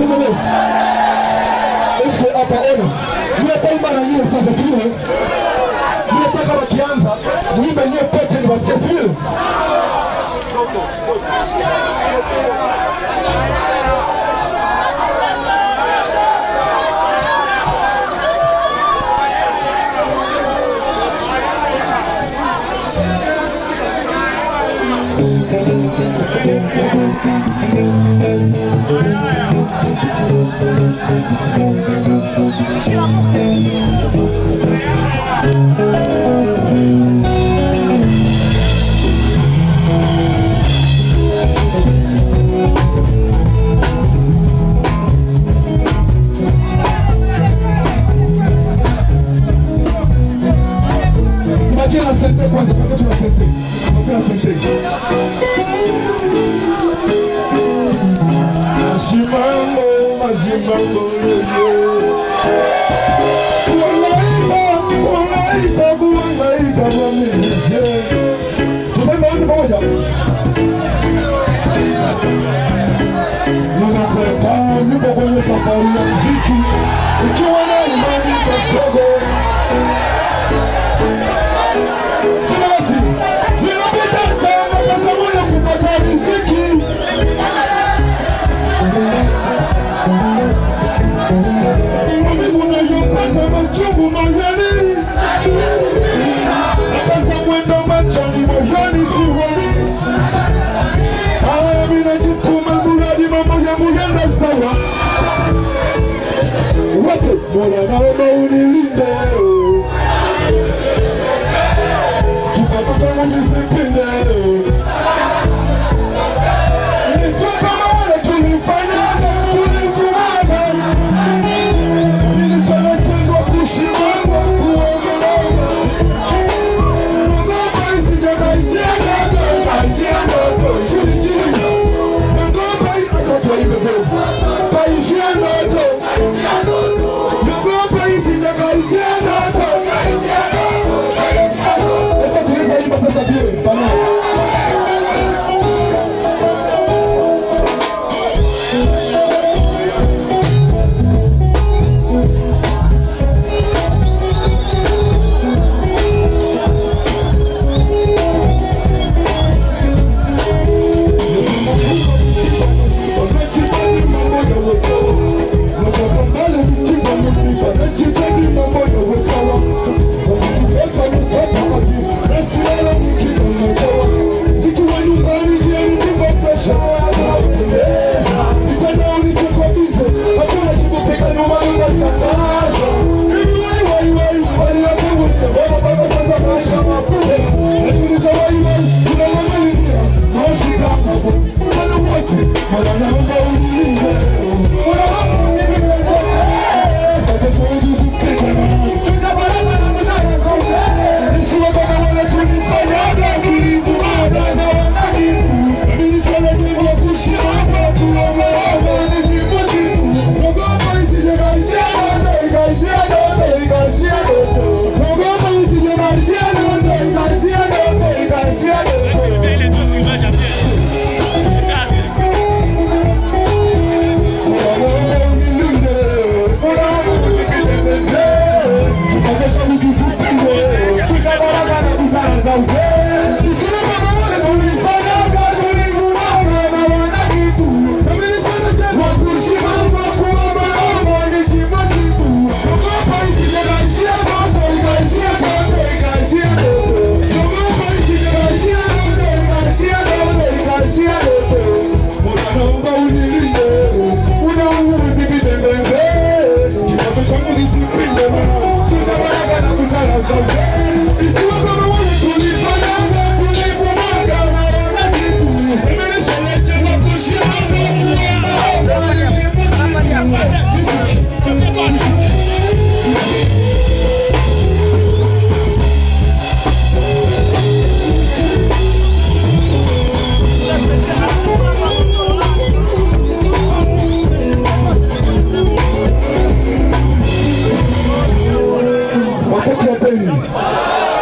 tuendelee. Hapa ona. Tunataimba na nyie sasa sivyo? Tunataka wakianza muimbe nyie peke ni wasikie sivyo? Imagina sentir kwanza, mpaka tunasente. Mpaka sentir. Mazimambo tunaimba wote pamoja. Ninakuleta nyimbo kwenye safari ya muziki, ukiwa na imani kasogo. Tunawasi zinapita tena pesa moja kupata riziki. Unayopata machungu moyoni, akaza mwendo machoni moyoni siwoni. Mimi najituma muradi mambo ya muyenda sawa. Wote Mola naomba unilinde, kipato changu nisipinde. Nisio kama wale tulifanyaga, tulivumaga. Shimama kuogelea, ngoma isijakaishia ndoto, chini chini, ngoma acha tuimbe paishia ndoto, ngoma isijakaishia ndoto. Sasa tunaweza imba sasa bie pamoja.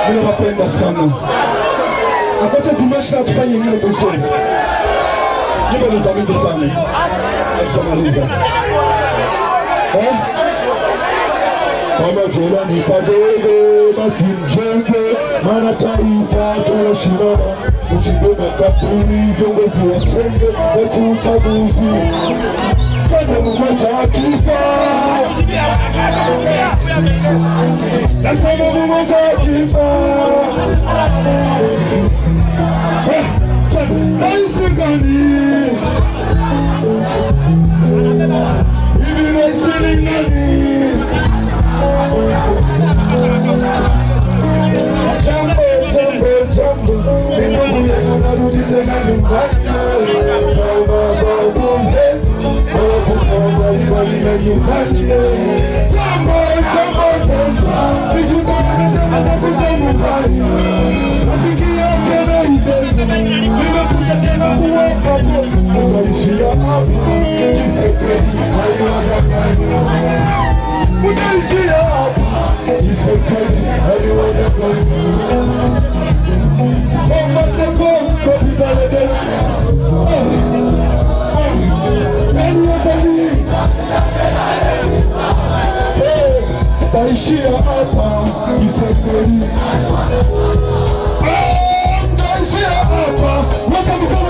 Ninawapenda sana. Akose dimasha tufanye nini tusome. Jibu ni zamini sana. Tumaliza. Kama jirani padogo basi mjenge, maana taifa tunashindana. Uchimbe makaburi, viongozi wasenge, wetu uchaguzi. Tano mmoja akifa, nasema mmoja akifa. Raisi gani? Hivi raisi ni nani? Jambo, jambo, jambo, ninakuya narudi tena nyumbani. Babu zetu hawakukaa mbali na nyumbani. Jambo, jambo, jambo, nijutaneza nakuja nyumbani. Rafiki yake na ibebe, nimekuja tena kuwapa utaishia hapa, kiseketi haiwadangani. Utaishia hapa, kiseketi haiwadangani. Mama nako, kapitalede. Utaishia hapa, kiseketi. Utaishia hapa, waka mikono.